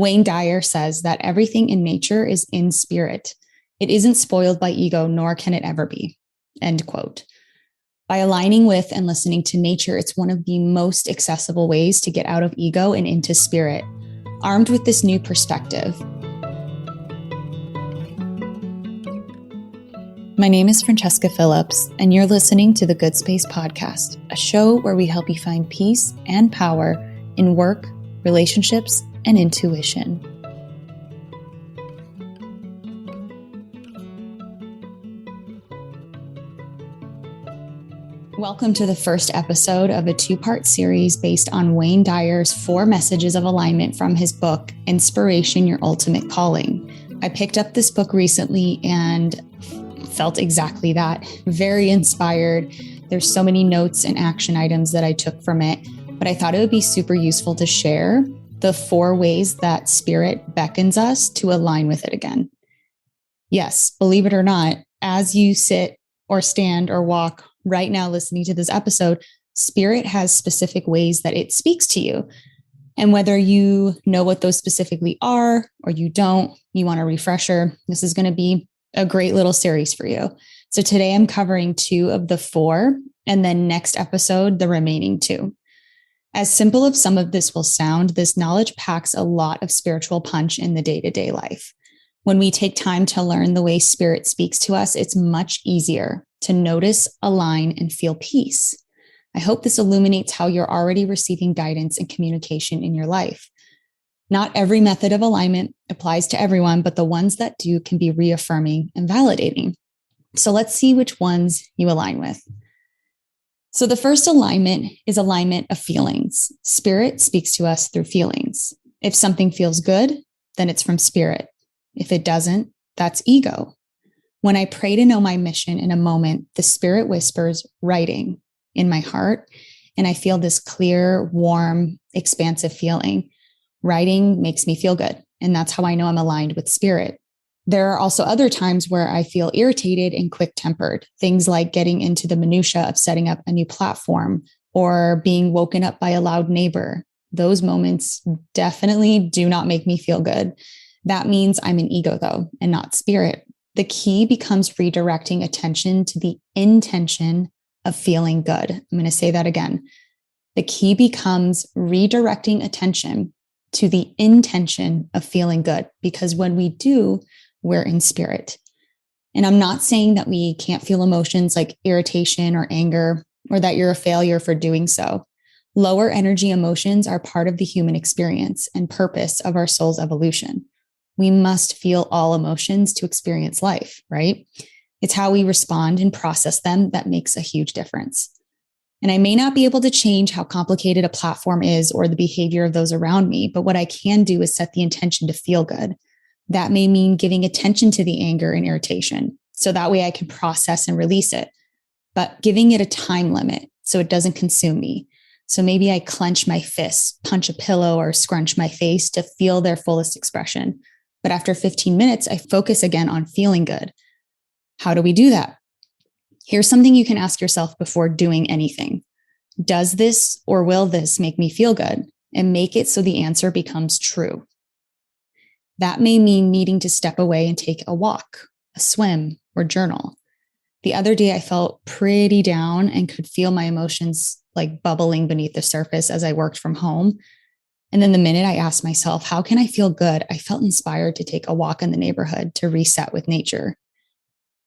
Wayne Dyer says that everything in nature is in spirit. It isn't spoiled by ego, nor can it ever be. End quote. By aligning with and listening to nature, it's one of the most accessible ways to get out of ego and into spirit. Armed with this new perspective, my name is Francesca Phillips, and you're listening to the Good Space Podcast, a show where we help you find peace and power in work, relationships, and intuition. Welcome to the first episode of a two-part series based on Wayne Dyer's 4 messages of alignment from his book, Inspiration, Your Ultimate Calling. I picked up this book recently and felt exactly that. Very inspired. There's so many notes and action items that I took from it, but I thought it would be super useful to share the 4 ways that spirit beckons us to align with it again. Yes, believe it or not, as you sit or stand or walk right now listening to this episode, spirit has specific ways that it speaks to you. And whether you know what those specifically are or you don't, you want a refresher, this is going to be a great little series for you. So today I'm covering 2 of the 4, and then next episode, the remaining 2. As simple as some of this will sound, this knowledge packs a lot of spiritual punch in the day-to-day life. When we take time to learn the way spirit speaks to us, it's much easier to notice, align, and feel peace. I hope this illuminates how you're already receiving guidance and communication in your life. Not every method of alignment applies to everyone, but the ones that do can be reaffirming and validating. So let's see which ones you align with. So the first alignment is alignment of feelings. Spirit speaks to us through feelings. If something feels good, then it's from spirit. If it doesn't, that's ego. When I pray to know my mission in a moment, the spirit whispers writing in my heart, and I feel this clear, warm, expansive feeling. Writing makes me feel good, and that's how I know I'm aligned with spirit. There are also other times where I feel irritated and quick-tempered, things like getting into the minutia of setting up a new platform or being woken up by a loud neighbor. Those moments definitely do not make me feel good. That means I'm an ego, though, and not spirit. The key becomes redirecting attention to the intention of feeling good. I'm going to say that again. The key becomes redirecting attention to the intention of feeling good, because when we do, we're in spirit. And I'm not saying that we can't feel emotions like irritation or anger, or that you're a failure for doing so. Lower energy emotions are part of the human experience and purpose of our soul's evolution. We must feel all emotions to experience life, right? It's how we respond and process them that makes a huge difference. And I may not be able to change how complicated a platform is or the behavior of those around me, but what I can do is set the intention to feel good. That may mean giving attention to the anger and irritation, so that way I can process and release it, but giving it a time limit so it doesn't consume me. So maybe I clench my fists, punch a pillow, or scrunch my face to feel their fullest expression. But after 15 minutes, I focus again on feeling good. How do we do that? Here's something you can ask yourself before doing anything. Does this or will this make me feel good? And make it so the answer becomes true. That may mean needing to step away and take a walk, a swim, or journal. The other day, I felt pretty down and could feel my emotions like bubbling beneath the surface as I worked from home. And then the minute I asked myself, how can I feel good? I felt inspired to take a walk in the neighborhood to reset with nature.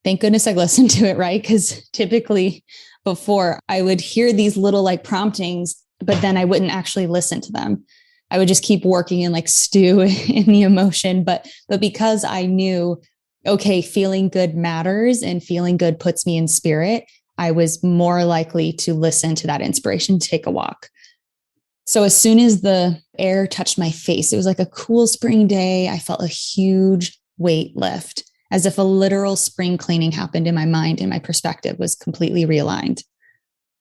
Thank goodness I listened to it, right? Because typically before I would hear these little promptings, but then I wouldn't actually listen to them. I would just keep working and stew in the emotion. But because I knew, okay, feeling good matters and feeling good puts me in spirit, I was more likely to listen to that inspiration, take a walk. So as soon as the air touched my face, it was like a cool spring day. I felt a huge weight lift, as if a literal spring cleaning happened in my mind and my perspective was completely realigned.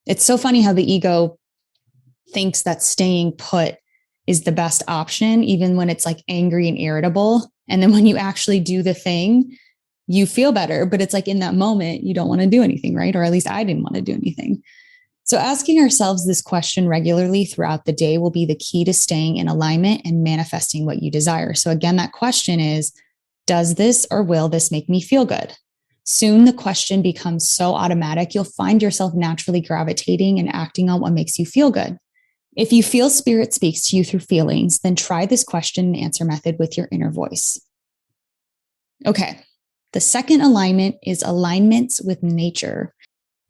It's so funny how the ego thinks that staying put is the best option, even when it's angry and irritable. And then when you actually do the thing, you feel better, but it's in that moment, you don't want to do anything, right? Or at least I didn't want to do anything. So asking ourselves this question regularly throughout the day will be the key to staying in alignment and manifesting what you desire. So again, that question is, does this or will this make me feel good? Soon the question becomes so automatic, you'll find yourself naturally gravitating and acting on what makes you feel good. If you feel spirit speaks to you through feelings, then try this question and answer method with your inner voice. Okay, the second alignment is alignments with nature.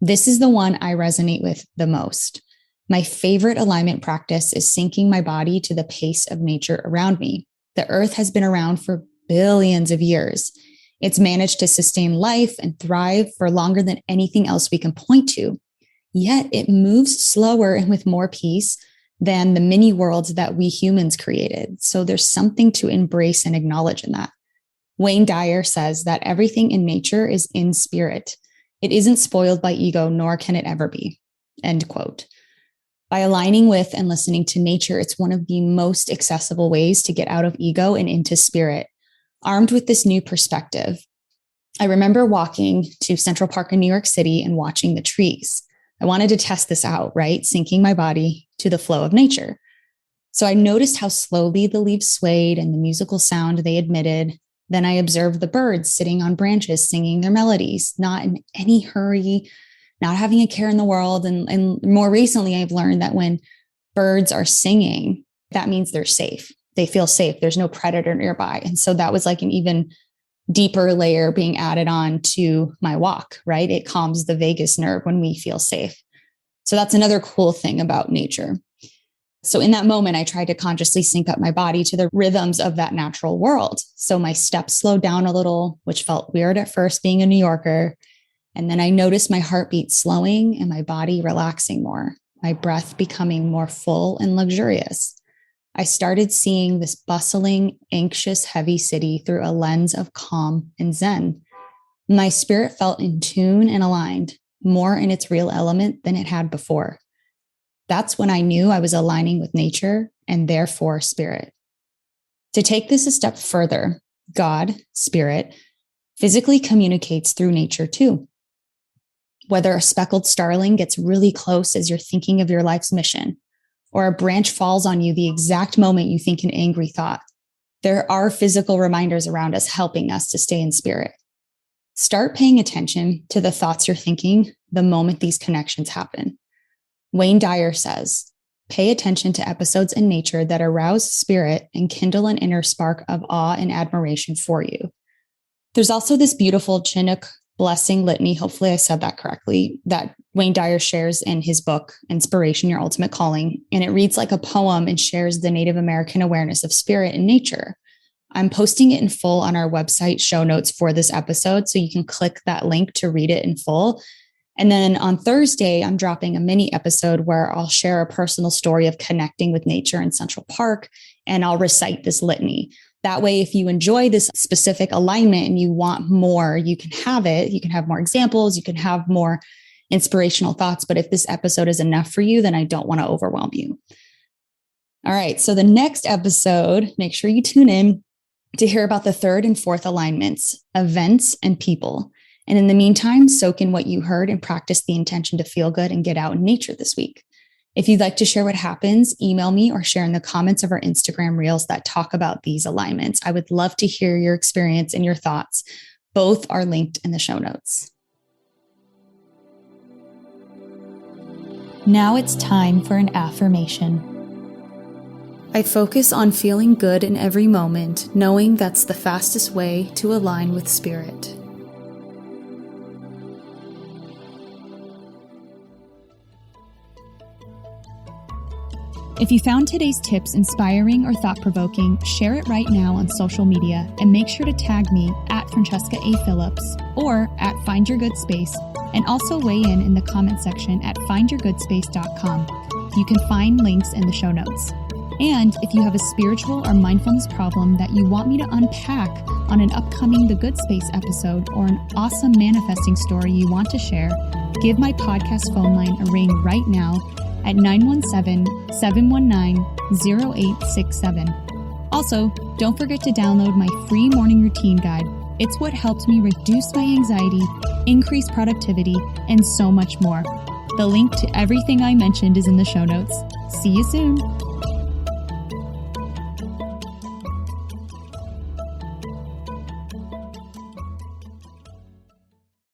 This is the one I resonate with the most. My favorite alignment practice is syncing my body to the pace of nature around me. The earth has been around for billions of years. It's managed to sustain life and thrive for longer than anything else we can point to. Yet it moves slower and with more peace than the mini worlds that we humans created. So there's something to embrace and acknowledge in that. Wayne Dyer says that everything in nature is in spirit. It isn't spoiled by ego, nor can it ever be. End quote. By aligning with and listening to nature, it's one of the most accessible ways to get out of ego and into spirit. Armed with this new perspective, I remember walking to Central Park in New York City and watching the trees. I wanted to test this out, right? Syncing my body to the flow of nature. So I noticed how slowly the leaves swayed and the musical sound they emitted. Then I observed the birds sitting on branches, singing their melodies, not in any hurry, not having a care in the world. And more recently, I've learned that when birds are singing, that means they're safe. They feel safe. There's no predator nearby. And so that was like an even deeper layer being added on to my walk, right? It calms the vagus nerve when we feel safe. So that's another cool thing about nature. So in that moment, I tried to consciously sync up my body to the rhythms of that natural world. So my steps slowed down a little, which felt weird at first being a New Yorker. And then I noticed my heartbeat slowing and my body relaxing more, my breath becoming more full and luxurious. I started seeing this bustling, anxious, heavy city through a lens of calm and zen. My spirit felt in tune and aligned, more in its real element than it had before. That's when I knew I was aligning with nature and therefore spirit. To take this a step further, God, spirit, physically communicates through nature too. Whether a speckled starling gets really close as you're thinking of your life's mission, or a branch falls on you the exact moment you think an angry thought, there are physical reminders around us helping us to stay in spirit. Start paying attention to the thoughts you're thinking the moment these connections happen. Wayne Dyer says, pay attention to episodes in nature that arouse spirit and kindle an inner spark of awe and admiration for you. There's also this beautiful Chinook blessing litany, hopefully I said that correctly, that Wayne Dyer shares in his book, Inspiration, Your Ultimate Calling. And it reads like a poem and shares the Native American awareness of spirit and nature. I'm posting it in full on our website show notes for this episode, so you can click that link to read it in full. And then on Thursday, I'm dropping a mini episode where I'll share a personal story of connecting with nature in Central Park, and I'll recite this litany. That way, if you enjoy this specific alignment and you want more, you can have it. You can have more examples. You can have more inspirational thoughts. But if this episode is enough for you, then I don't want to overwhelm you. All right. So the next episode, make sure you tune in to hear about the third and fourth alignments, events and people. And in the meantime, soak in what you heard and practice the intention to feel good and get out in nature this week. If you'd like to share what happens, email me or share in the comments of our Instagram reels that talk about these alignments. I would love to hear your experience and your thoughts. Both are linked in the show notes. Now it's time for an affirmation. I focus on feeling good in every moment, knowing that's the fastest way to align with spirit. If you found today's tips inspiring or thought-provoking, share it right now on social media and make sure to tag me at Francesca A. Phillips or at Find Your Good Space, and also weigh in the comment section at findyourgoodspace.com. You can find links in the show notes. And if you have a spiritual or mindfulness problem that you want me to unpack on an upcoming The Good Space episode, or an awesome manifesting story you want to share, give my podcast phone line a ring right now at 917-719-0867. Also, don't forget to download my free morning routine guide. It's what helped me reduce my anxiety, increase productivity, and so much more. The link to everything I mentioned is in the show notes. See you soon.